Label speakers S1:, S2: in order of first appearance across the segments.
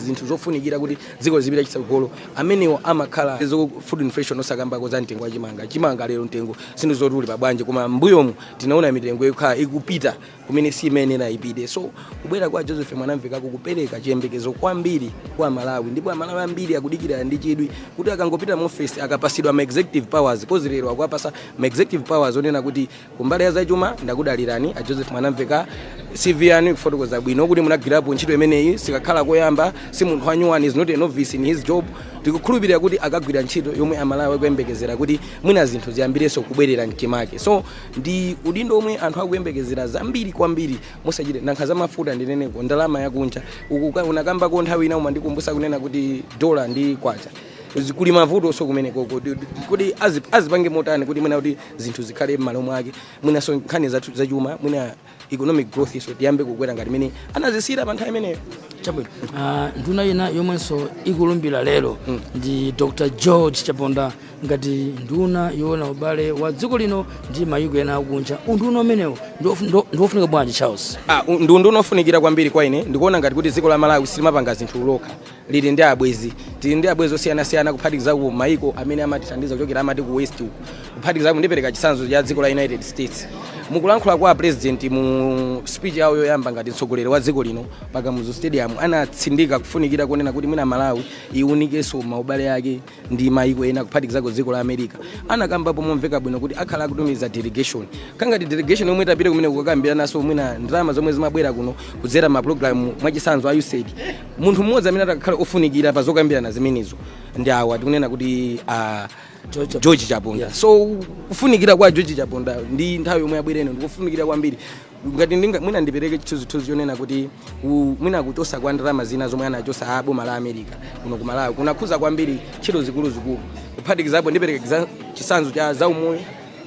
S1: zinthu zofunikira kuti dziko zipita chitsogolo amenewo amakhala food inflation osakambako za mtengo wa chimanga lero mtengo sinthu zotuli pabwanje koma mbuyomu tinaona mitengo yokhala ikupita kumene simenera ipite. So kubwera kwa Joseph Mwanamvekako kupereka chiyembekezo kwambiri kwa Malawi ndipo Amalawi ambiri akudikira ndi chidwi kuti akangopita mu office akapasidwa ma executive powers kozi lero akwapasa ma executive powers onena kuti kumbali ya zachuma ndakudalirani a Joseph Mwanamveka CV yanu kufotokoza bwino kuti munagwirapo ntchito imeneyi sikakhala koyamba si munthu wanyuwani is not a novice in his job. Tikukhulupirira kuti akagwira ntchito yomwe Amalawi akuyembekezera kuti mwina zinthu ziyambireso kubwerera mchimake. So ndi udindo omwe anthu akuyembekezera zambiri kwambiri musachite nankha za mafuta ndineneko ndalama yakunja unakamba ko nthawi ina umandikumbusa kunena kuti dola ndi kwacha kuli mavuto so kumeneko kuti azipange motani kuti mwina kuti zinthu zikhale m'malo mwake mwina so nkhani zachuma mwina economic growth so tiyambe kukwera ngati mene anazisira pa nthawi imeneyo.
S2: Chabwino nduna ina yomwenso ikulumbira lero ndi Dr. George Chaponda ngati nduna yoona ubale wa dziko lino ndi mayiko ena akunja. Unduna umenewo ndofunika bwanji Charles?
S1: Nduna unofunikira kwambiri kwa ine ndikuona ngati kuti dziko la Malawi silimapanga zinthu lokha lili ndi abwezi tili ndi abwezi osiyana kuphatikiza ku mayiko amene amatithandiza kuchokera amati ku west kuphatikiza ndipereka chitsanzo cha dziko la United States. Mukulankhula kwa president mu speech yawo yoyamba ngati mtsogoleri wa dziko lino Pakamuzu Stadium anatsindika kufunikira kunena kuti mwina Malawi iunikeso maubale yake ndi mayiko ena kuphatikiza ku dziko la America. Anakambapo momveka bwino kuti akhala akutumiza delegation kangati delegation yomwe itapita kumene kukakambira naso mwina ndalama zomwe zimabwera kuno kudzera ma program mwachisanzo a USAID. Munthu mmodzi amene atakhala ofunikira pa zokambirana zimenezo ndi awa tikunena kuti George Chaponda. So kufunikira kwa George Chaponda ndi nthawi yomwe yabwereno ndikufunikira kwambiri ngati mwina ndipereke chithunzi chonena kuti mwina kuchosa kwa ndalama zina zomwe anachosa boma la America kuno ku Malawi kunakhuza kwambiri ntchito zikulu kuphatikizapo ndipereke chisanzo cha zaumoyo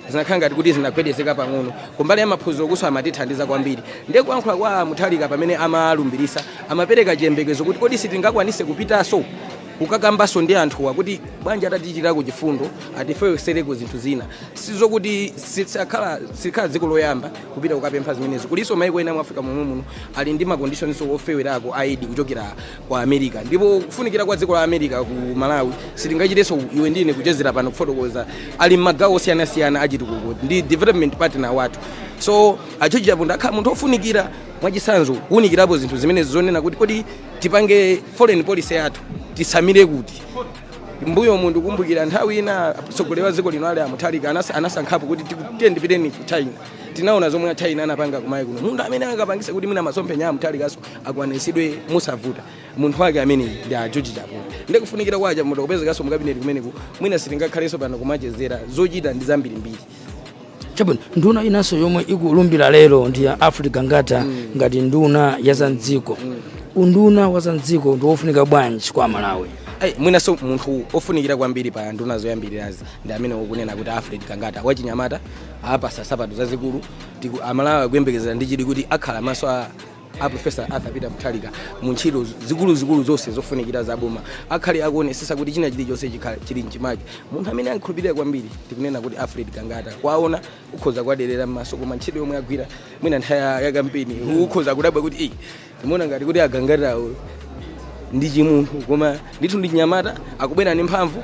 S1: zinakhala ngati kuti zinagwedezeka pang'ono kumbali ya maphunziro kuso amatithandiza kwambiri ndiye kuyankhula kwa Mutharika pamene amalumbilisa amapereka chiyembekezo kuti kodi sitingakwanise kupitaso kukakambaso ndi anthuwa kuti banja atatichitako chifundo atifewesereko zinthu zina sizokuti sikhala dziko loyamba kupita kukapempha zimenezo kuliso mayiko ena mu Africa muno ali ndi ma conditions ofewerako aidi kuchokera kwa America ndipo kufunikira kwa dziko la America ku Malawi sitingachiteso iwe ndine kuchezera pano kufotokoza ali magawo osiyana achitukuko ndi development partner wathu. So George Chaponda akhala munthu ofunikira mwachisanzo kuunikirapo zinthu zimenezo zonena kuti kodi tipange foreign policy yathu tisamire kuti mbuyo mundu kumbukira nthawi ina mtsogoleri wa dziko lino ali Mutharika anasankhapo kuti tiyendipiteni ku China. Tinaona zomwe China anapanga kumayi kuno munthu amene angapangisa kuti mwina masomphenya a Mutharikaso akwanisidwe musavuta munthu wake amene ndi George Chaponda. Ndi kufunikira kwa Chaponda kupezekaso mu cabinet kumeneko mwina sitingakhalenso pano kumachezera zochita ndi zambirimbiri.
S2: Chabwino nduna inaso yomwe ikulumbira lero ndi ya Africa ngati nduna ya zandziko. Unduna wa zandziko ndofunika bwanji kwa Malawi?
S1: Mwinaso munthu ofunikira kwambiri pa nduna zoyambirirazi ndi amene ukunena kuti Africa ngati wachinyamata apa sasapato zazikulu Amalawi akuyembekezera ndi chidi kuti akhala maso a Professor Arthur Peter Mutharika mu ntchito zikulu zonse zofunikira za boma akhale akuonesesa kuti china chilichonse chili mchimake. Munthu amene ankhulupirira kwambiri tikunena kuti Africa ngati kwaona ukhoza kwaderera m'maso koma ntchito yomwe agwira mwina nthawi ya kampeni ukhoza kudabwa kuti timuona ngati kuti agangatirawo ndi chimunthu koma ndithu ndi chinyamata akubwera ndi mphamvu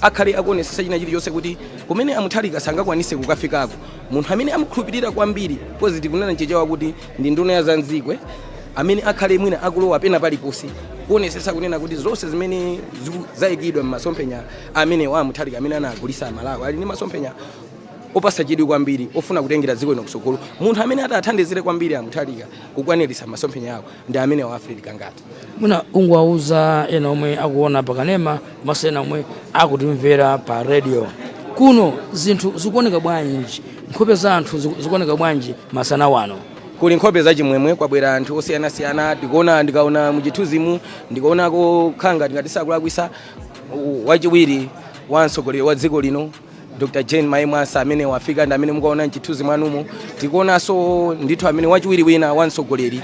S1: akhale akuonesesa china chilichonse kuti kumene Mutharika sangakwanise kukafikako. Munthu amene amkhulupirira kwambiri positive kunena nchechewa kuti ndi nduna ya zandziko amene akhale mwina akulowa pena paliponse kuonesesa kunena kuti zonse zimene zayikidwa m'masomphenya amene wa Mutharika amene anagulisa Malawi ali ndi masomphenya opasa chidwi kwambiri ofuna kutengera dziko lino kusogolo. Munthu amene atathandizire kwambiri Mutharika kukwanirisa masomphenya yawo ndi amene wa Africa ngati
S2: mwina ungwauza ena omwe akuona pakanema masena omwe akutimvera pa radio kuno zinthu zikuoneka bwanji nkhope za anthu zikuoneka bwanji masana wano?
S1: Kuli nkhope za chimwemwe kwabwera anthu osiyana ndikaona muchithuzimu ndikaonako khanga ngati sakulakwisa wachiwiri wa mtsogoleri wa dziko lino Dr. Jane Maimwasa amene wafika ndi amene mukaona mchithuzi mwanumo tikuonanso ndithu amene wachiwiri wina wa mtsogoleri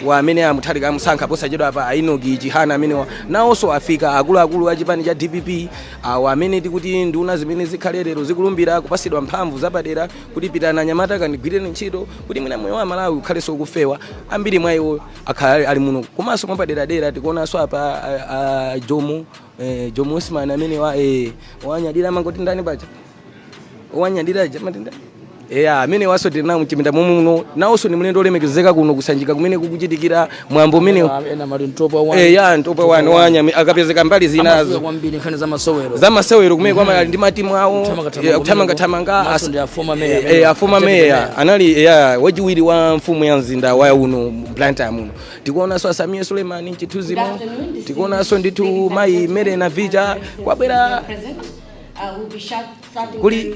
S1: wa amene Mutharika amusankha posachedwa apa Ainoki Chihana amene nawonso afika akuluakulu a chipani cha DPP awa amene tikuti nduna zimene zikhale lero zikulumbira kupasidwa mphamvu zapadera kuti pitana Anyamata kandigwireni ntchito kuti mwina moyo wa Malawi ukhalenso kufewa ambiri mwa iwo akhala ali muno komanso mwapaderadera tikuonanso apa Jomo Osman amene wanyadira mangoti ndani pacha wanyadira jamatenda amene waso tena mchipinda momwe muno nawonso ni mlendo olemekezeka kuno kusanjika kumene kukuchitikira mwambo umene ntopa wanu wanya akapezeka mbali zinazo
S2: kwambiri nkhani
S1: za masewero kumene kwama ndi matimu awo thamanga afoma meya anali wachiwiri wa mfumu ya mzinda wa uno Blantyre muno tikuonanso Asamia Suleiman Chithuzimo tikuonanso ndithu mayi Merena Vija kwabwera kuli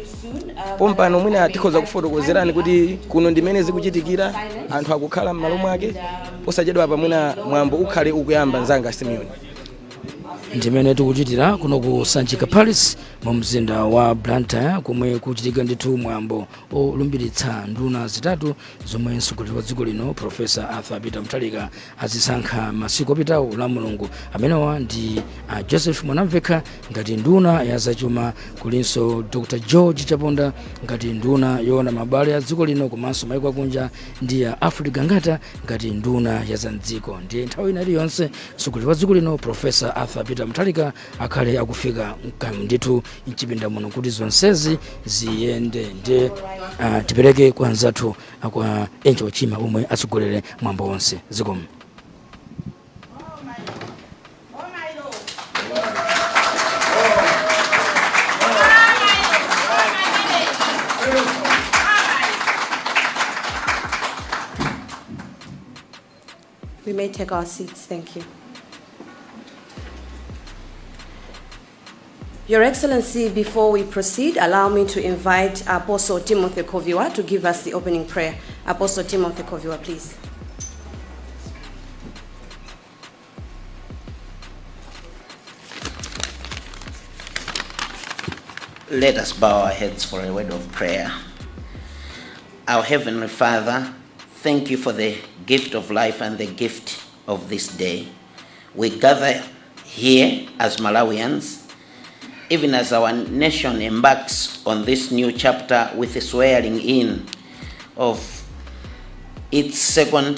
S1: pompano mwina tikhoza kufotokozerani kuti kuno ndimene zikuchitikira anthu akukhala m'malo mwake posachedwa apa mwina mwambo ukhale ukuyamba nzanga Simeon
S2: ndimene tikuchitira kuno ku Sanchika Palace mu mzinda wa Blantyre komwe kuchitika ndithu mwambo olumbiritsa nduna zitatu zomwe mtsogoleri wa dziko lino Profesa Arthur Peter Mutharika azisankha masiku apitawo la Mulungu amenewa ndi Joseph Mwanamvekha ngati nduna ya zachuma kulinso Dr. George Chaponda ngati nduna yoona mabale a dziko lino komanso maiko akunja ndi ya Africa ngata ngati nduna ya zamdziko ndiye nthawi ina iliyonse mtsogoleri wa dziko lino Profesa Arthur Peter Mutharika akhale akufika ndithu mchipinda muno kuti zonsezi ziyende ndi tipereke kwa anzathu kwa Angel Chima omwe atsogolere mwambo wonse zikomo.
S3: We may take our seats. Thank you. Your Excellency, before we proceed, allow me to invite Apostle Timothy Koviwa to give us the opening prayer. Apostle Timothy Koviwa, please.
S4: Let us bow our heads for a word of prayer. Our Heavenly Father, thank you for the gift of life and the gift of this day. We gather here as Malawians, even as our nation embarks on this new chapter with the swearing in of its second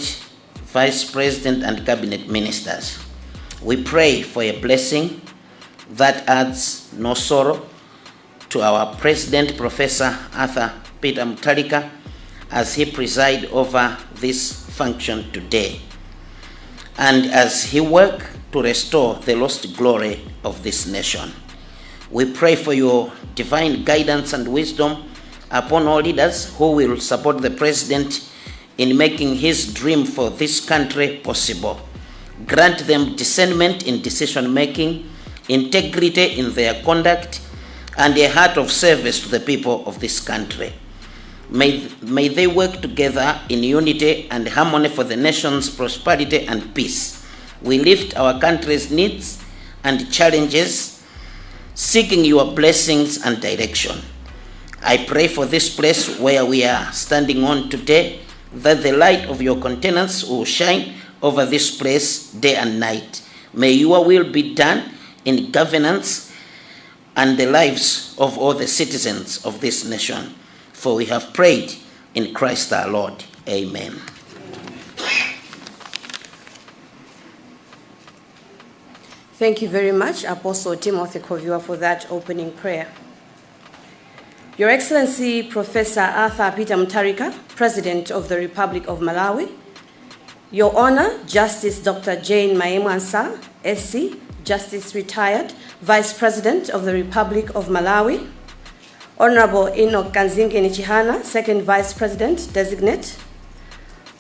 S4: vice president and cabinet ministers. We pray for a blessing that adds no sorrow to our President, Professor Arthur Peter Mutharika, as he presides over this function today, and as he works to restore the lost glory of this nation. We pray for your divine guidance and wisdom upon all leaders who will support the President in making his dream for this country possible. Grant them discernment in decision-making, integrity in their conduct, and a heart of service to the people of this country. May they work together in unity and harmony for the nation's prosperity and peace. We lift our country's needs and challenges, seeking your blessings and direction. I pray for this place where we are standing on today, that the light of your countenance will shine over this place day and night. May your will be done in governance and the lives of all the citizens of this nation. For we have prayed in Christ our Lord. Amen.
S3: Thank you very much, Apostle Timothy Koviwa, for that opening prayer. Your Excellency, Professor Arthur Peter Mutharika, President of the Republic of Malawi, Your Honor, Justice Dr. Jane Maemwansa, SC, Justice Retired, Vice President of the Republic of Malawi, Honorable Enoch Kanzingeni Chihana, Second Vice President, Designate,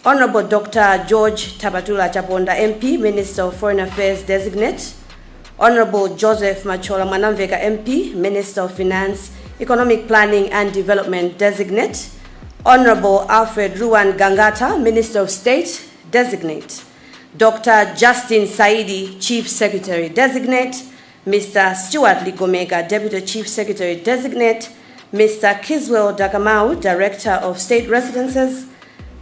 S3: Honorable Dr. George Tabatula Chaponda, MP, Minister of Foreign Affairs, Designate, Honorable Joseph Machola Mwanamvekha, MP, Minister of Finance, Economic Planning and Development, Designate, Honorable Alfred Ruwan Gangata, Minister of State, Designate, Dr. Justin Saidi, Chief Secretary, Designate, Mr. Stuart Ligomega, Deputy Chief Secretary, Designate, Mr. Kiswell Dakamau, Director of State Residences,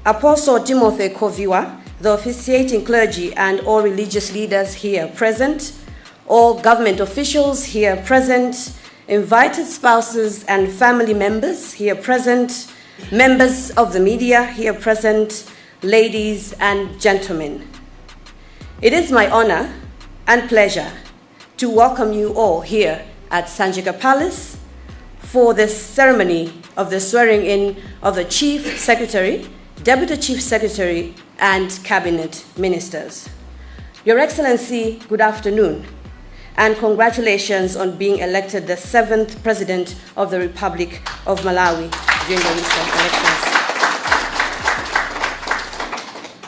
S3: Apostle Timothy Koviwa, the officiating clergy and all religious leaders here present, all government officials here present, invited spouses and family members here present, members of the media here present, ladies and gentlemen. It is my honor and pleasure to welcome you all here at Zachitika Palace for the ceremony of the swearing in of the Chief Secretary, Deputy Chief Secretary, and Cabinet Ministers. Your Excellency, good afternoon, and congratulations on being elected the 7th President of the Republic of Malawi during the recent elections.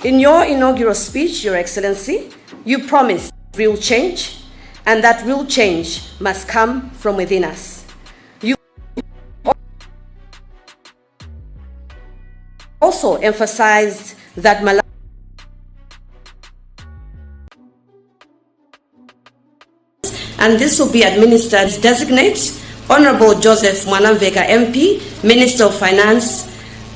S3: In your inaugural speech, Your Excellency, you promised real change, and that real change must come from within us. You also emphasized that Malawi and this will be administered as designate Honorable Joseph Mwanamveka MP, Minister of Finance,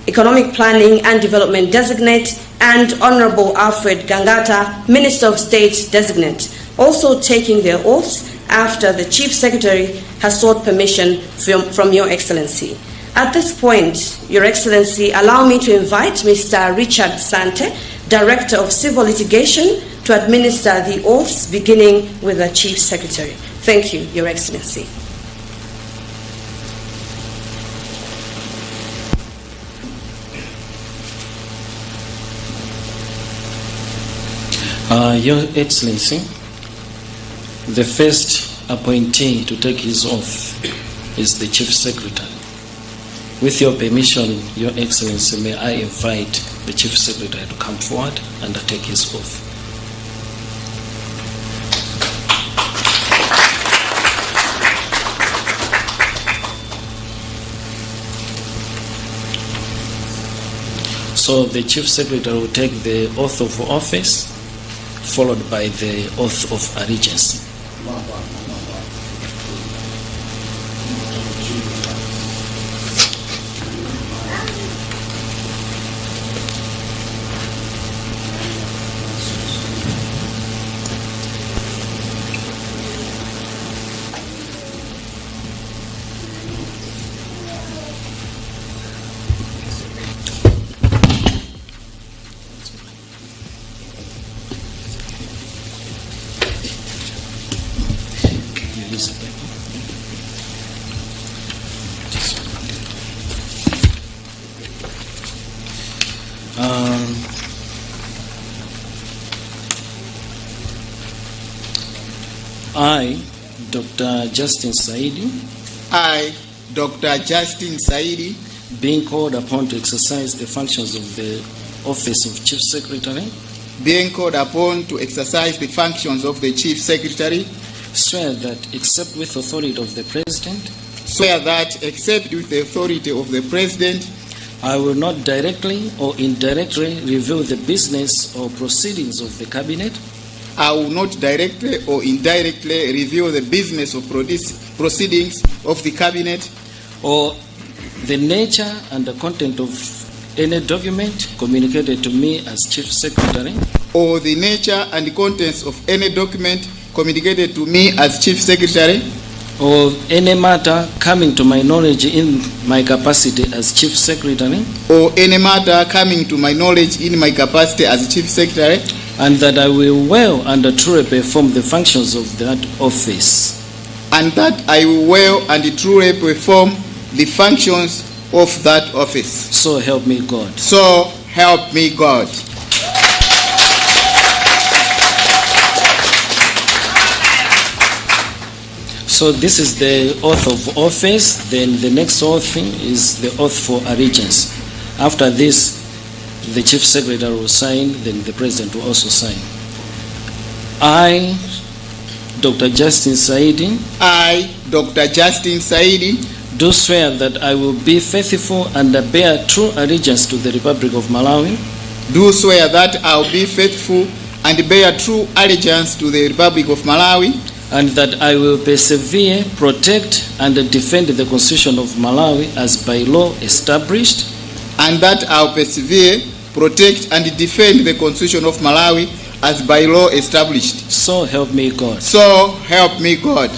S3: Economic Planning and Development Designate, and Honorable Alfred Gangata, Minister of State Designate, also taking their oaths after the Chief Secretary has sought permission from Your Excellency. At this point, Your Excellency, allow me to invite Mr. Richard Sante, Director of Civil Litigation, to administer the oaths, beginning with the Chief Secretary. Thank you, Your Excellency.
S5: Your Excellency, the first appointee to take his oath is the Chief Secretary. With your permission, Your Excellency, may I invite the Chief Secretary to come forward and take his oath. So the Chief Secretary will take the oath of office, followed by the oath of allegiance. I, Dr. Justin Saidi,
S6: I, Dr. Justin Saidi,
S5: being called upon to exercise the functions of the Office of Chief Secretary,
S6: being called upon to exercise the functions of the Chief Secretary,
S5: swear that except with authority of the President,
S6: swear that except with the authority of the President,
S5: I will not directly or indirectly reveal the business or proceedings of the Cabinet,
S6: I will not directly or indirectly reveal the business or proceedings of the Cabinet,
S5: or the nature and the content of any document communicated to me as Chief Secretary,
S6: or the nature and the contents of any document communicated to me as Chief Secretary,
S5: or any matter coming to my knowledge in my capacity as Chief Secretary,
S6: or any matter coming to my knowledge in my capacity as Chief Secretary,
S5: and that I will well and truly perform the functions of that office.
S6: And that I will well and truly perform the functions of that office.
S5: So help me God.
S6: So help me God.
S5: So this is the oath of office. Then the next oath is the oath for allegiance. After this, the Chief Secretary will sign, then the President will also sign. I, Dr. Justin Saidi,
S6: I, Dr. Justin Saidi,
S5: do swear that I will be faithful and bear true allegiance to the Republic of Malawi,
S6: do swear that I will be faithful and bear true allegiance to the Republic of Malawi,
S5: and that I will persevere, protect, and defend the Constitution of Malawi as by law established,
S6: and that I will persevere, protect, and defend the Constitution of Malawi as by law established.
S5: So help me God.
S6: So help me God.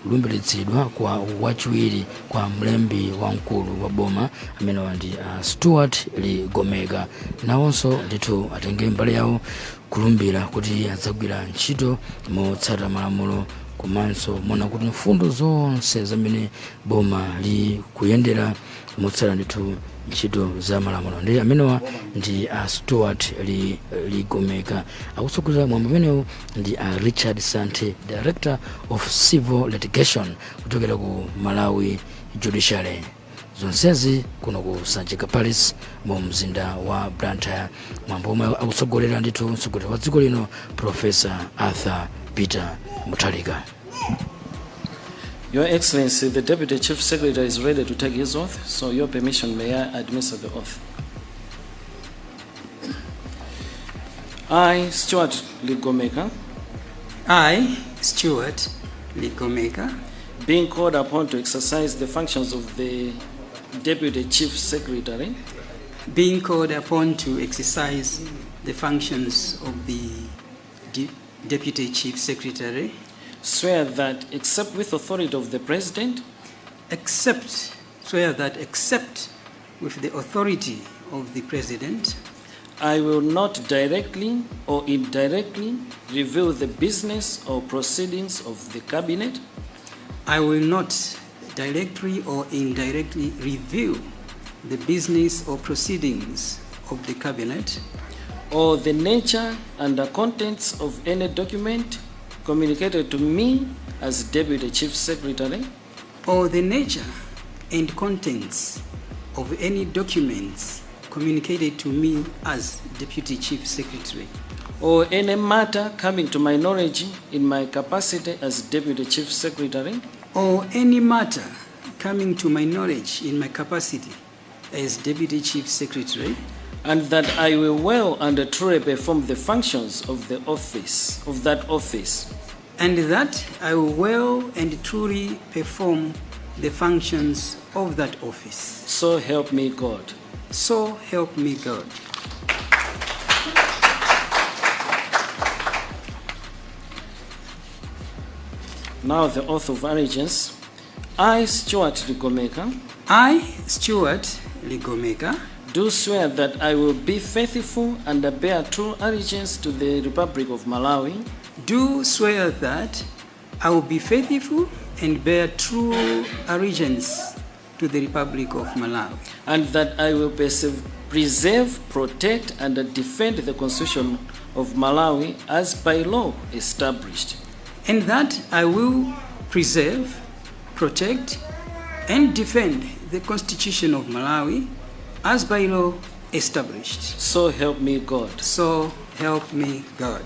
S2: kulumbiritsidwa kwa wachiwiri kwa mlembi wamkulu wa boma amene ndi Stuart Ligomeka nawonso ndithu atenge mbali yawo kulumbira kuti adzagwira ntchito motsata malamulo komanso mona kuti mfundo zonse zamene boma likuyendera motsata ndithu ntchito za malamulo. Ndi amenewa ndi Stuart Ligomeka. Akutsogolera mwambo umenewu ndi Richard Sante, Director of Civil Litigation kuchokera ku Malawi Judiciary. Zonsezi kuno ku Zachitika Palace mu mzinda wa Blantyre. Mwambo umwe akutsogolera ndithu mtsogoleri wa dziko lino Professor Arthur Peter Mutharika.
S5: Your Excellency, the Deputy Chief Secretary is ready to take his oath, so your permission, may I administer the oath. I, Stuart Ligomeka.
S7: I, Stuart Ligomeka.
S5: Being called upon to exercise the functions of the Deputy Chief Secretary.
S7: Being called upon to exercise the functions of the Deputy Chief Secretary.
S5: Swear that, except with authority of the President.
S7: Swear that, except with the authority of the President.
S5: I will not directly or indirectly reveal the business or proceedings of the Cabinet.
S7: I will not directly or indirectly reveal the business or proceedings of the Cabinet,
S5: or the nature and the contents of any document communicated to me as Deputy Chief Secretary,
S7: or the nature and contents of any documents communicated to me as Deputy Chief Secretary,
S5: or any matter coming to my knowledge in my capacity as Deputy Chief Secretary,
S7: or any matter coming to my knowledge in my capacity as Deputy Chief Secretary,
S5: and that I will well and truly perform the functions of the office, of that office,
S7: and that I will well and truly perform the functions of that office.
S5: So help me God.
S7: So help me God.
S5: Now the oath of allegiance. I, Stuart Ligomeka,
S7: I, Stuart Ligomeka,
S5: do swear that I will be faithful and bear true allegiance to the Republic of Malawi,
S7: do swear that I will be faithful and bear true allegiance to the Republic of Malawi,
S5: and that I will preserve, protect, and defend the Constitution of Malawi as by law established,
S7: and that I will preserve, protect, and defend the Constitution of Malawi as by law established.
S5: So help me God.
S7: So help me God.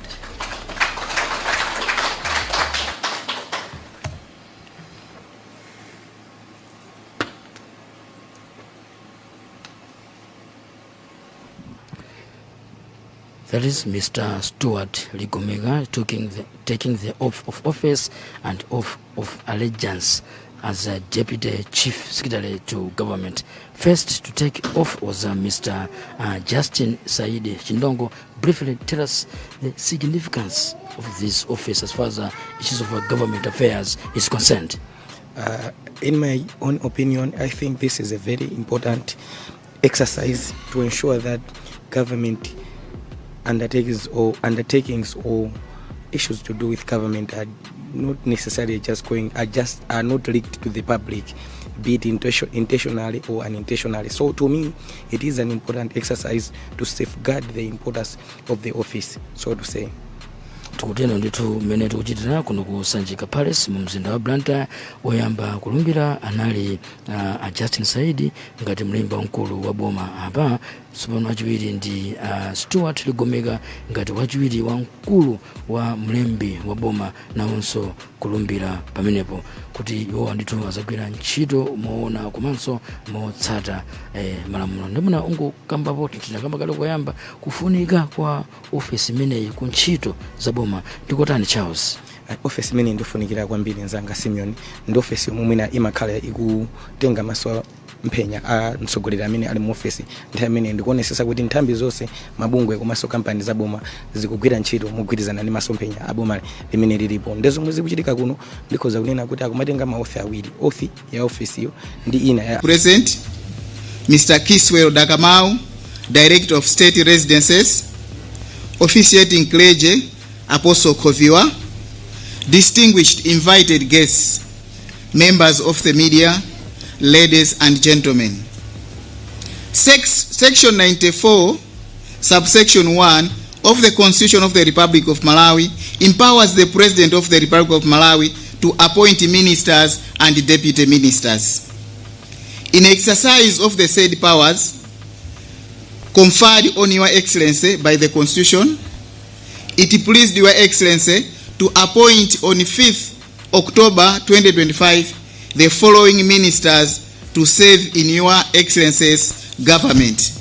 S2: That is Mr. Stuart Ligomeka taking the oath of office and oath of allegiance as a Deputy Chief Secretary to Government. First to take oath was Mr. Justin Saidi Chindongo. Briefly tell us the significance of this office as far as issues of government affairs is concerned.
S1: In my own opinion, I think this is a very important exercise to ensure that government undertakings or issues to do with government are not necessarily are not leaked to the public, be it intentionally or unintentionally. So to me, it is an important exercise to safeguard the importance of the office, so to say.
S2: Tukuteno nditu mmene tikuchitira kuno ku Sanjika Palace mu mzinda wa Blantyre. Oyamba kulumbira anali Justin Saidi ngati mlembi mkulu wa boma apa. Tsopano wachiwiri ndi Stuart Ligomeka ngati wachiwiri wa mkulu wa mlembi wa boma, nawonso kulumbira pamenepo kuti iwo ndithu azagwira ntchito moona komanso motsata malamulo. Ndimuna ungokambapo tinakamba kale koyamba kufunika kwa office imeneyi ku ntchito za boma ndikotani Charles.
S1: Office imene ndifunikira kwambiri nzanga Simeon, ndi office yomwe mwina imakhala ikutenga maso mphenya a mtsogoleri amene ali mu office nthawi imene ndikuonesesa kuti nthambi zonse mabungwe komanso kampani za boma zikugwira ntchito mogwirizana ndi masomphenya a boma limene lilipo. Ndezomwe zikuchitika kuno ndikhoza kunena kuti akumatenga maothi awiri, oath ya office yo ndi ina ya
S6: Present Mr. Kiswell Dakamau, Director of State Residences. Officiating clergy Apostle Koviwa. Distinguished invited guests, members of the media, ladies and gentlemen. Section 94, subsection 1 of the Constitution of the Republic of Malawi empowers the President of the Republic of Malawi to appoint ministers and deputy ministers. In exercise of the said powers conferred on Your Excellency by the Constitution, it pleased Your Excellency to appoint on 5th October 2025 the following ministers to serve in Your Excellency's government.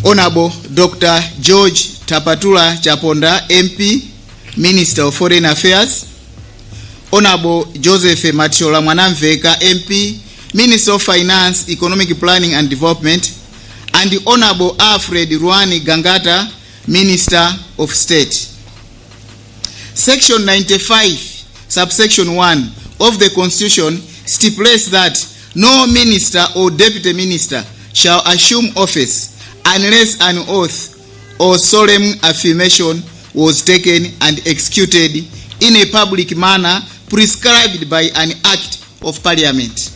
S6: Honorable Dr. George Tapatula Chaponda, MP, Minister of Foreign Affairs. Honorable Joseph Matshola Mwanamveka, MP, Minister of Finance, Economic Planning and Development. And Honorable Alfred Ruani Gangata, Minister of State. Section 95, subsection 1 of the Constitution stipulates that no minister or deputy minister shall assume office unless an oath or solemn affirmation was taken and executed in a public manner prescribed by an act of parliament.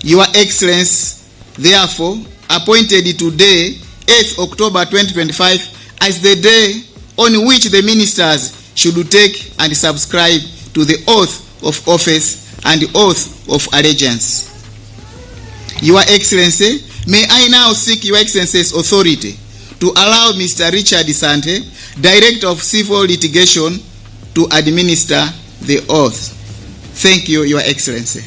S6: Your Excellency, therefore, appointed today, 8th October 2025, as the day on which the ministers should take and subscribe to the oath of office and the oath of allegiance. Your Excellency, may I now seek Your Excellency's authority to allow Mr. Richard Sante, Director of Civil Litigation, to administer the oath. Thank you, Your Excellency.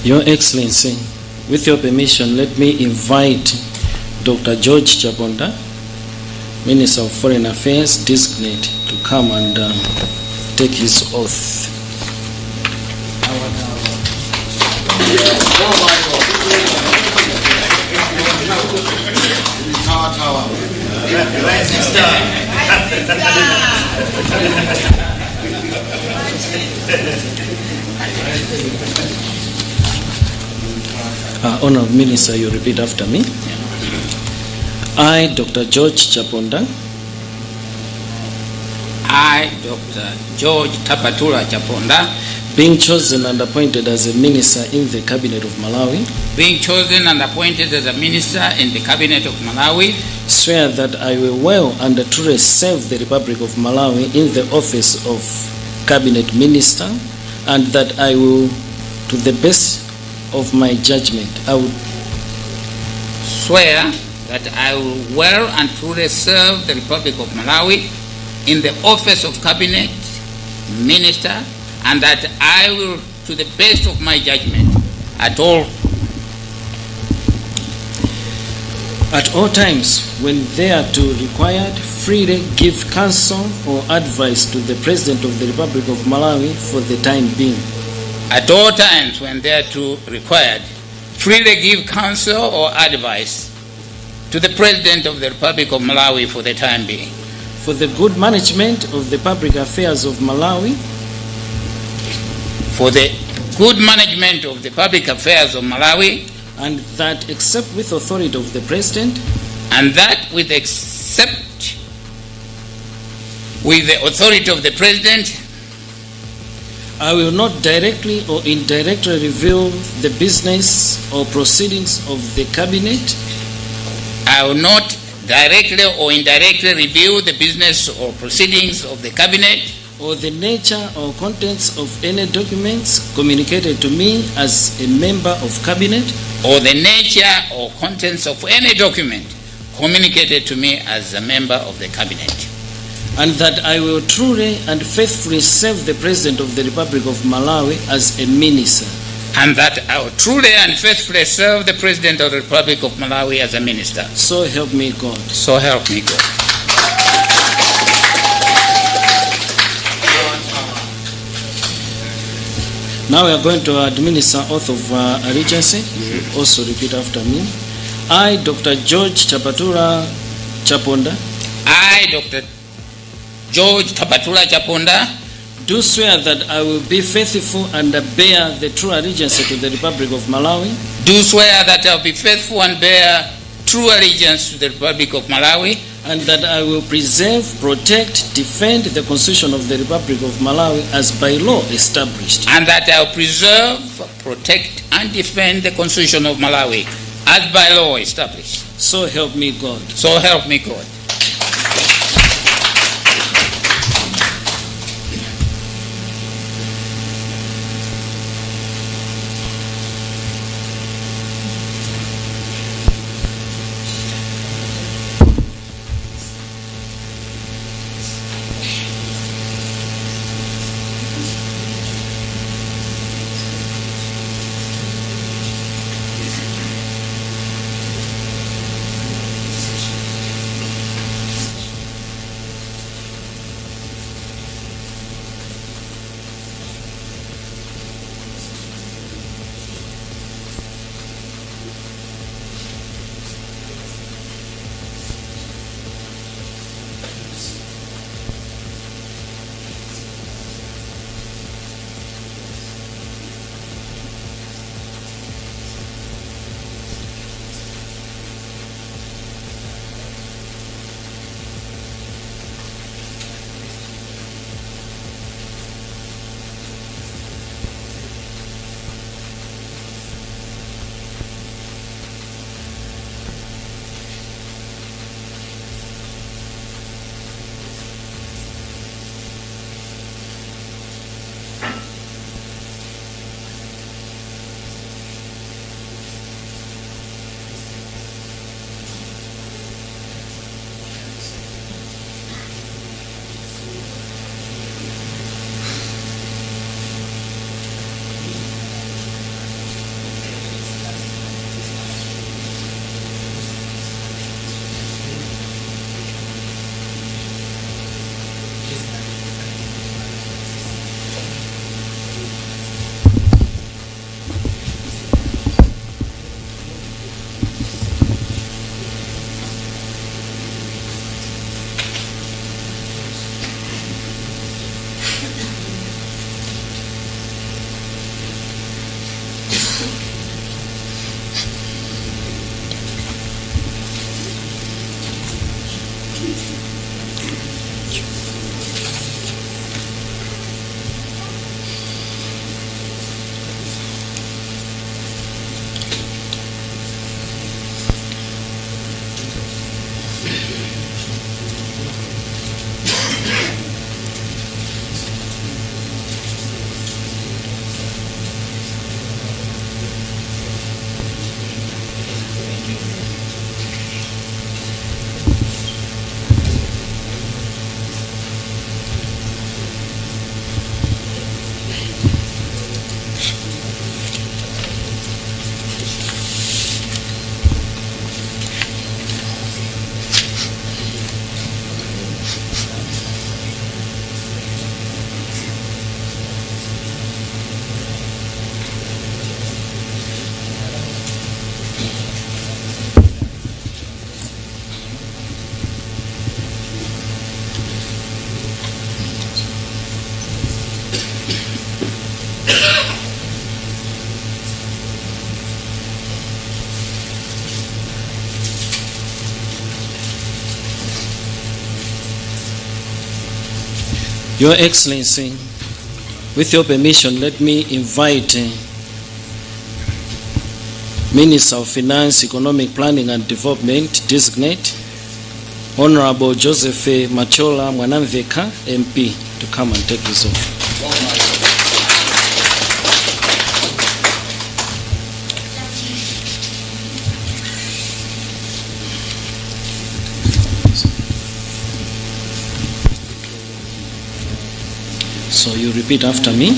S5: Your Excellency, with your permission, let me invite Dr. George Chaponda, Minister of Foreign Affairs designate, to come and take his oath. Honourable Minister, you repeat after me. I, Dr. George Chaponda.
S8: I, Dr. George Tapatula Chaponda.
S5: Being chosen and appointed as a minister in the Cabinet of Malawi.
S8: Being chosen and appointed as a minister in the Cabinet of Malawi.
S5: Swear that I will well and truly serve the Republic of Malawi in the office of Cabinet Minister, and that I will, to the best of my judgment, I will
S8: swear that I will well and truly serve the Republic of Malawi in the office of Cabinet Minister, and that I will, to the best of my judgment, at all times when thereto required, freely give counsel or advice to the President of the Republic of Malawi for the time being. At all times when thereto required, freely give counsel or advice to the President of the Republic of Malawi for the time being.
S5: For the good management of the public affairs of Malawi.
S8: For the good management of the public affairs of Malawi.
S5: And that except with authority of the President.
S8: And that except with the authority of the President.
S5: I will not directly or indirectly reveal the business or proceedings of the Cabinet.
S8: I will not directly or indirectly reveal the business or proceedings of the Cabinet.
S5: Or the nature or contents of any documents communicated to me as a member of Cabinet.
S8: Or the nature or contents of any document communicated to me as a member of the Cabinet.
S5: And that I will truly and faithfully serve the President of the Republic of Malawi as a minister.
S8: And that I will truly and faithfully serve the President of the Republic of Malawi as a minister.
S5: So help me God.
S8: So help me God.
S5: Now we are going to administer oath of allegiance. Also repeat after me. I, Dr. George Tapatula Chaponda.
S8: I, Dr. George Tapatula Chaponda.
S5: Do swear that I will be faithful and bear the true allegiance to the Republic of Malawi.
S8: Do swear that I will be faithful and bear true allegiance to the Republic of Malawi.
S5: And that I will preserve, protect, defend the Constitution of the Republic of Malawi as by law established.
S8: And that I will preserve, protect, and defend the Constitution of Malawi as by law established.
S5: So help me God.
S8: So help me God.
S5: Your Excellency, with your permission, let me invite Minister of Finance, Economic Planning and Development, designate Honorable Joseph Machola Mwanamveka, MP, to come and take his oath. So you repeat after me.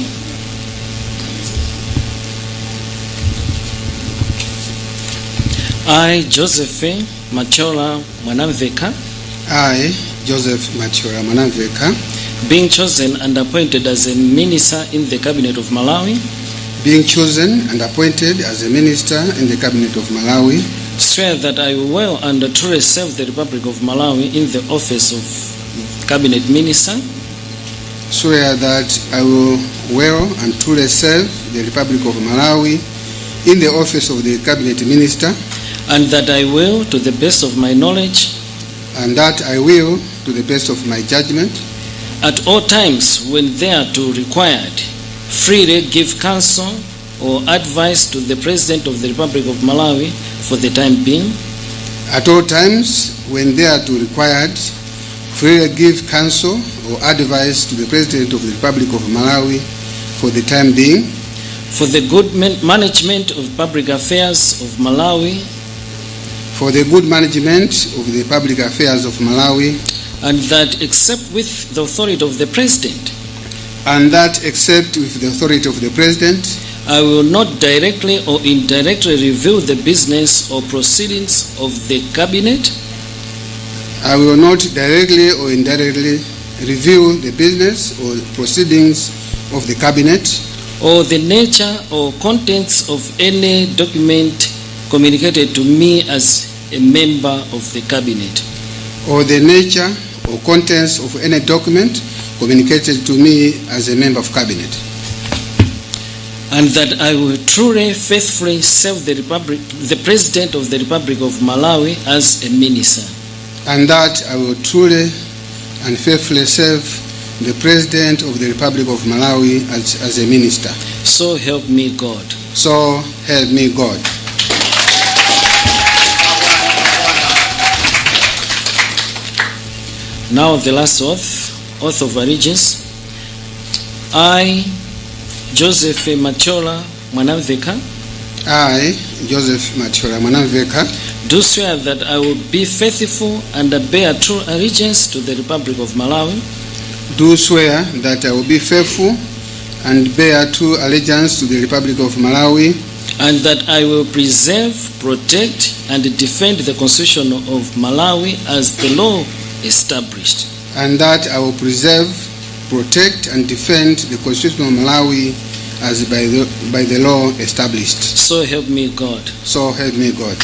S5: I, Joseph Machola Mwanamveka,
S9: I, Joseph Machola Mwanamveka,
S5: being chosen and appointed as a minister in the Cabinet of Malawi,
S9: being chosen and appointed as a minister in the Cabinet of Malawi,
S5: swear that I will well and truly serve the Republic of Malawi in the office of Cabinet Minister,
S9: swear that I will well and truly serve the Republic of Malawi in the office of the Cabinet Minister,
S5: and that I will, to the best of my knowledge,
S9: and that I will, to the best of my judgment,
S5: at all times when thereto required, freely give counsel or advice to the President of the Republic of Malawi for the time being,
S9: at all times when thereto required, freely give counsel or advice to the President of the Republic of Malawi for the time being,
S5: for the good management of public affairs of Malawi,
S9: for the good management of the public affairs of Malawi,
S5: and that except with the authority of the President,
S9: and that except with the authority of the President,
S5: I will not directly or indirectly reveal the business or proceedings of the Cabinet,
S9: I will not directly or indirectly reveal the business or proceedings of the Cabinet,
S5: or the nature or contents of any document communicated to me as a member of the Cabinet,
S9: or the nature or contents of any document communicated to me as a member of Cabinet,
S5: and that I will truly, faithfully serve the President of the Republic of Malawi as a minister,
S9: and that I will truly and faithfully serve the President of the Republic of Malawi as a minister.
S5: So help me God.
S9: So help me God.
S5: Now the last oath of allegiance. I, Joseph Machola Mwanamveka,
S9: I, Joseph Machola Mwanamveka,
S5: do swear that I will be faithful and bear true allegiance to the Republic of Malawi,
S9: do swear that I will be faithful and bear true allegiance to the Republic of Malawi,
S5: and that I will preserve, protect, and defend the Constitution of Malawi as the law established,
S9: and that I will preserve, protect, and defend the Constitution of Malawi as by the law established.
S5: So help me God.
S9: So help me God.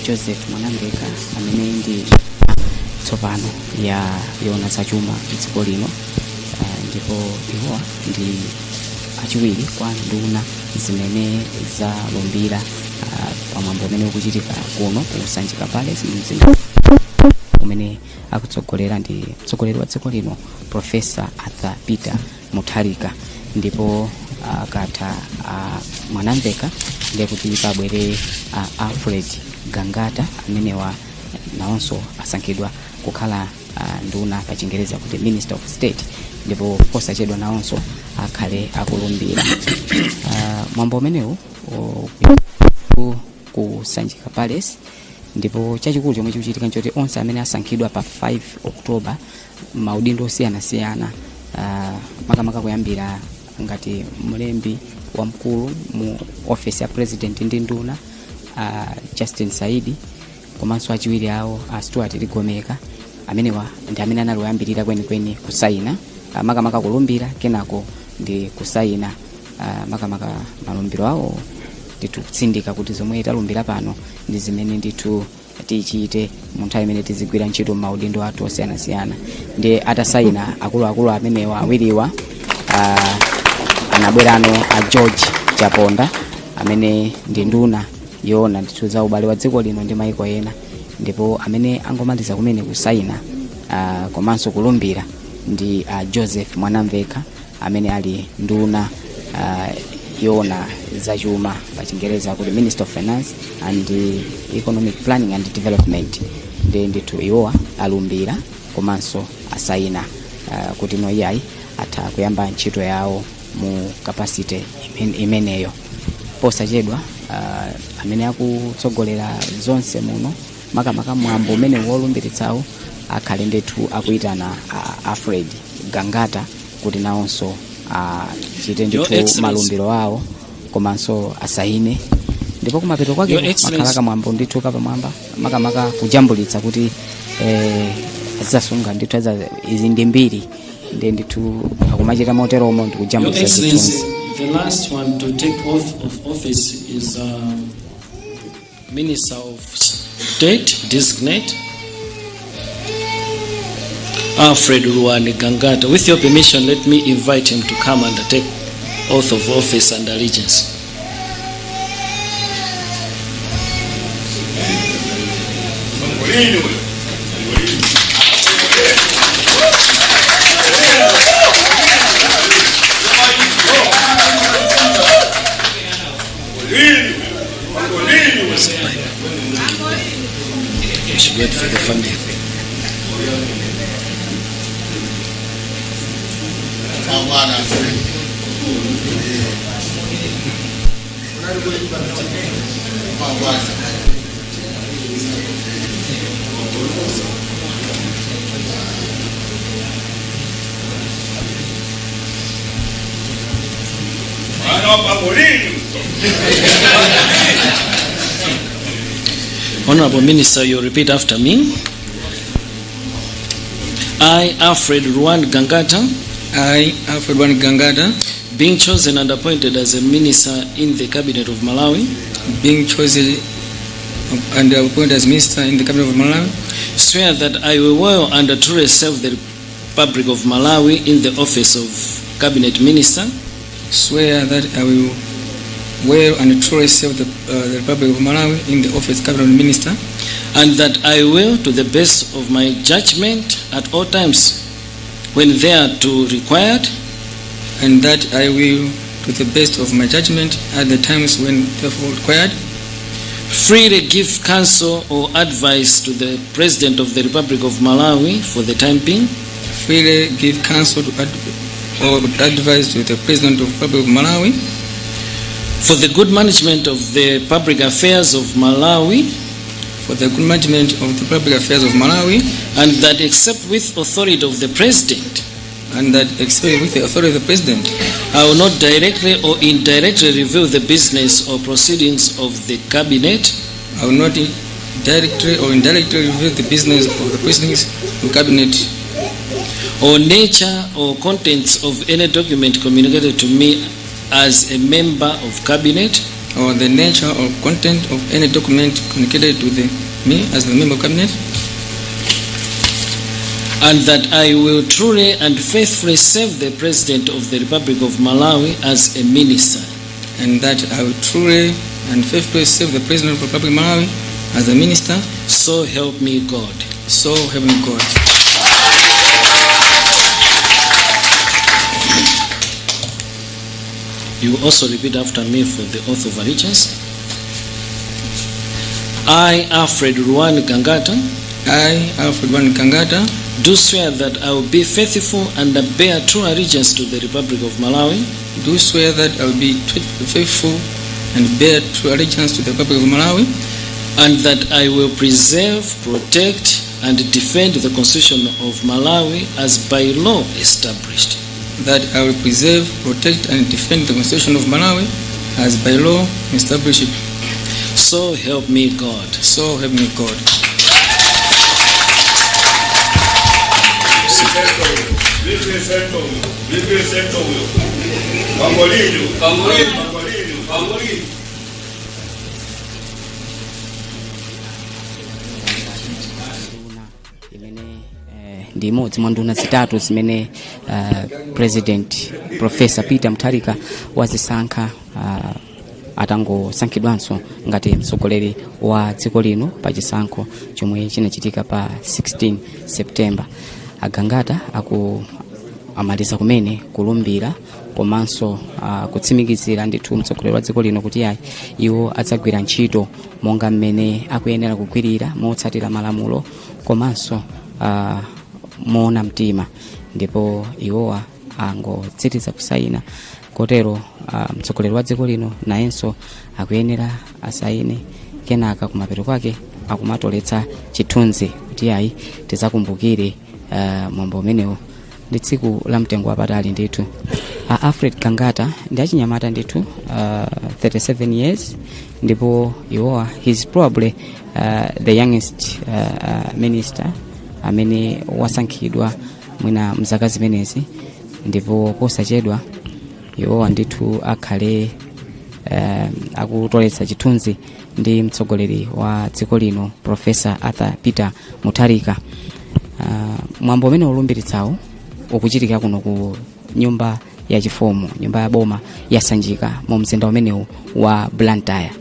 S10: Joseph Mwanamveka amene ndi tsopano yona zachuma dziko lino, ndipo iwowa ndi achiwiri kwa nduna zimene zalumbira pamwambo umene ukuchitika kuno kusanjika palace mzinda umene akutsogolera ndi mtsogoleri wa dziko lino Profesa Arthur Peter Mutharika. Ndipo akatha Mwanamveka ndiye kuti pabwere Alfred Gangata amenewa nawonso asankhidwa kukhala nduna pa Chingereza kuti Minister of State, ndipo posachedwa nawonso akhale akulumbira. Mwambo umenewu kusanjika palace, ndipo chachikulu chomwe chikuchitika nchoti onse amene asankhidwa pa 5 October maudindo osiyanasiyana, makamaka kuyambira ngati mlembi wamkulu mu office ya president ndi nduna Justin Saidi, komanso achiwiri awo Stuart Ligomeka amenewa ndi amene anali oyambirira kwenikweni kusaina, makamaka kulumbira kenako ndi kusaina. Makamaka malumbiro awo ndithu kutsindika kuti zomwe talumbira pano ndi zimene ndithu tichite mu nthawi imene tizigwira ntchito maudindo athu osiyanasiyana. Ndi atasaina akuluakulu amenewa awiriwa anabwerano a George Chaponda amene ndi nduna yona ndithu za ubale wa dziko lino ndi maiko ena, ndipo amene angomaliza kumene kusaina komanso kulumbira ndi Joseph Mwanamveka amene ali nduna yona zachuma pa Chingereza kuti Minister of Finance and Economic Planning and Development. Ndi ndithu iwowa alumbira komanso asaina kuti noyayi atha kuyamba ntchito yawo mu capacity imeneyo. Posachedwa amene akutsogolera zonse muno makamaka mwambo umene wolumbiritsawo akhale ndithu akuitana Alfred Gangata kuti nawonso chite ndithu malumbiro awo komanso asaine, ndipo kumapeto kwake makhalaka mwambo ndithu kapamwamba makamaka kujambulitsa kuti azasunga ndithu izi ndi mbiri ndi ndithu akumachita moteromo ndi kujambulitsa zithunzi.
S5: The last one to take oath of office is Minister of State designate Alfred Ruwani Gangata. With your permission, let me invite him to come and take oath of office and allegiance. We should wait for the family. Honorable Minister, you repeat after me. I, Alfred Ruwan Gangata, being chosen and appointed as a minister in the cabinet of Malawi, swear that I will well and truly serve the Republic of Malawi in the office of cabinet minister.
S11: Swear that I will well and truly serve the Republic of Malawi in the office of cabinet minister.
S5: And that I will, to the best of my judgment at all times when thereto required.
S11: And that I will, to the best of my judgment at the times when therefore required,
S5: freely give counsel or advice to the President of the Republic of Malawi for the time being.
S11: Freely give counsel or advice to the President of the Republic of Malawi
S5: for the good management of the public affairs of Malawi.
S11: For the good management of the public affairs of Malawi.
S5: And that except with authority of the President.
S11: And that except with the authority of the President.
S5: I will not directly or indirectly reveal the business or proceedings of the Cabinet.
S11: I will not directly or indirectly reveal the business of the proceedings of the Cabinet.
S5: Or nature or contents of any document communicated to me as a member of Cabinet.
S11: or the nature or content of any document communicated to me as the member of cabinet,
S5: and that I will truly and faithfully serve the President of the Republic of Malawi as a minister.
S11: and that I will truly and faithfully serve the President of the Republic of Malawi as a minister.
S5: So help me God.
S11: So help me God.
S5: You also repeat after me for the oath of allegiance. I, Alfred Ruan Gangata, do swear that I will be faithful and bear true allegiance to the Republic of Malawi.
S11: Do swear that I will be faithful and bear true allegiance to the Republic of Malawi.
S5: And that I will preserve, protect, and defend the Constitution of Malawi as by law established.
S11: That I will preserve, protect, and defend the Constitution of Malawi as by law established.
S5: So help me God.
S11: So help me God.
S10: Ndi imodzi mwa nduna zitatu zimene President Professor Peter Mutharika wazisankha atangosankhidwanso ngati mtsogoleri wa dziko lino pa chisankho chomwe chinachitika pa 16 September. Agangata amaliza kumene kulumbira komanso kutsimikizira ndithu mtsogoleri wa dziko lino kuti iwo adzagwira ntchito monga mmene akuyenera kugwirira motsatira malamulo komanso moona mtima, ndipo iwowa angotsiriza kusaina kotero mtsogoleri wa dziko lino nayenso akuyenera asaine, kenaka kumapeto kwake akumatoletsa chithunzi kuti tizakumbukire mwambo umenewo. Ndi tsiku la mtengo wapatali ndithu. Alfred Gangata ndi achinyamata ndithu 37 years, ndipo iwowa he's probably the youngest minister amene wasankhidwa mwina mzaka zimenezi, ndipo posachedwa iwowa ndithu akhale akutoletsa chithunzi ndi mtsogoleri wa dziko lino Professor Peter Mutharika. Mwambo umene ulumbiritsawo ukuchitika kuno ku nyumba ya chifumu, nyumba ya boma yasanjika mu mzinda umenewu wa Blantyre,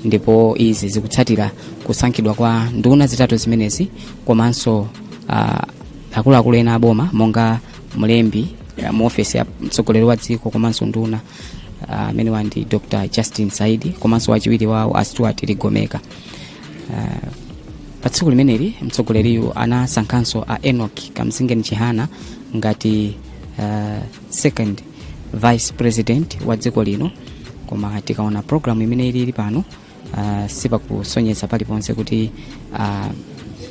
S10: ndipo izi zikutsatira kusankhidwa kwa nduna zitatu zimenezi komanso akuluakulu ena aboma monga mlembi mu ofisi ya mtsogoleri wa dziko komanso nduna amene wandi Dr. Justin Saidi komanso wachiwiri wawo Stuart Ligomeka. Pa tsiku limeneli mtsogoleriyu anasankhanso Enoch Kamsingeni Chihana ngati second vice president wa dziko lino, koma tikaona program imene ili pano sipakusonyeza paliponse kuti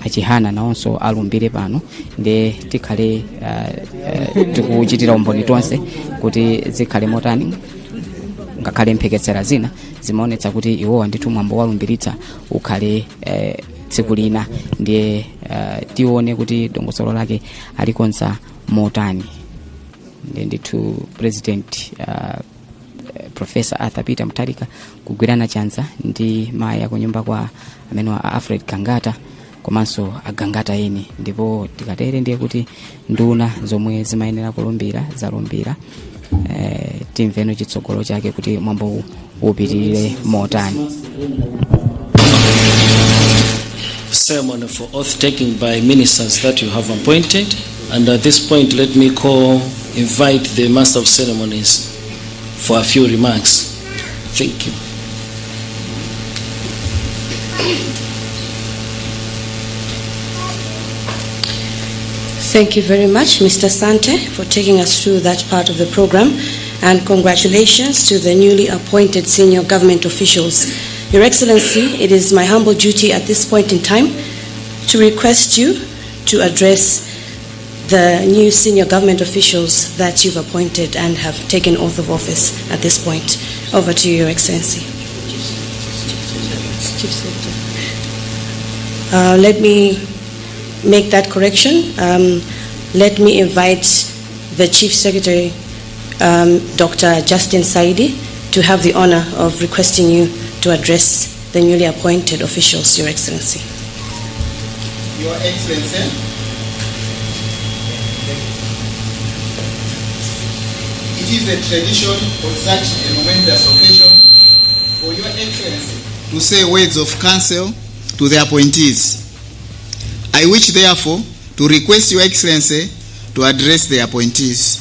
S10: achihana naonso alumbire pano, ndi tikhale tikuchitira umboni tonse kuti zikhale motani. Ngakhale mphekesera zina zimaonetsa kuti iwowa ndithu mwambo walumbiritsa ukhale tsiku lina, ndiye tione kuti dongosolo lake alikonza motani. Ndiye ndithu President Professor Peter Mutharika kugwirana chanza ndi maya kunyumba kwa amene wa Alfred Gangata komanso agangata eni, ndipo tikatere ndiye kuti nduna zomwe zimayenera kulumbira zalumbira. Timveno chitsogolo chake kuti mwambo upitirire motani.
S5: Ceremony for oath taking by ministers that you have appointed, and at this point let me invite the Master of Ceremonies for a few remarks. Thank you.
S3: Thank you very much, Mr. Sante, for taking us through that part of the program, and congratulations to the newly appointed senior government officials. Your Excellency, it is my humble duty at this point in time to request you to address the new senior government officials that you've appointed and have taken oath of office at this point. Over to you, Your Excellency. Let me make that correction. Let me invite the Chief Secretary, Dr. Justin Saidi, to have the honor of requesting you to address the newly appointed officials, Your Excellency.
S6: Your Excellency, it is a tradition on such a momentous occasion for Your Excellency to say words of counsel to the appointees. I wish therefore to request Your Excellency to address the appointees.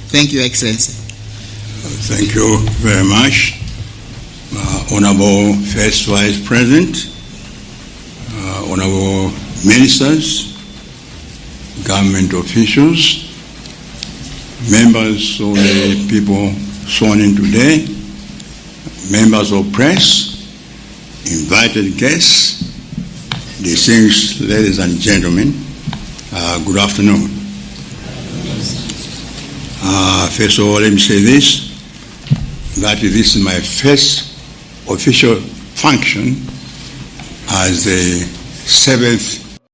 S6: Thank you, Your Excellency.
S12: Thank you very much. Honorable First Vice President, Honorable Ministers, government officials, members of the people sworn in today, members of press, invited guests, distinguished ladies and gentlemen, good afternoon. First of all, let me say this, that this is my first official function as the 7th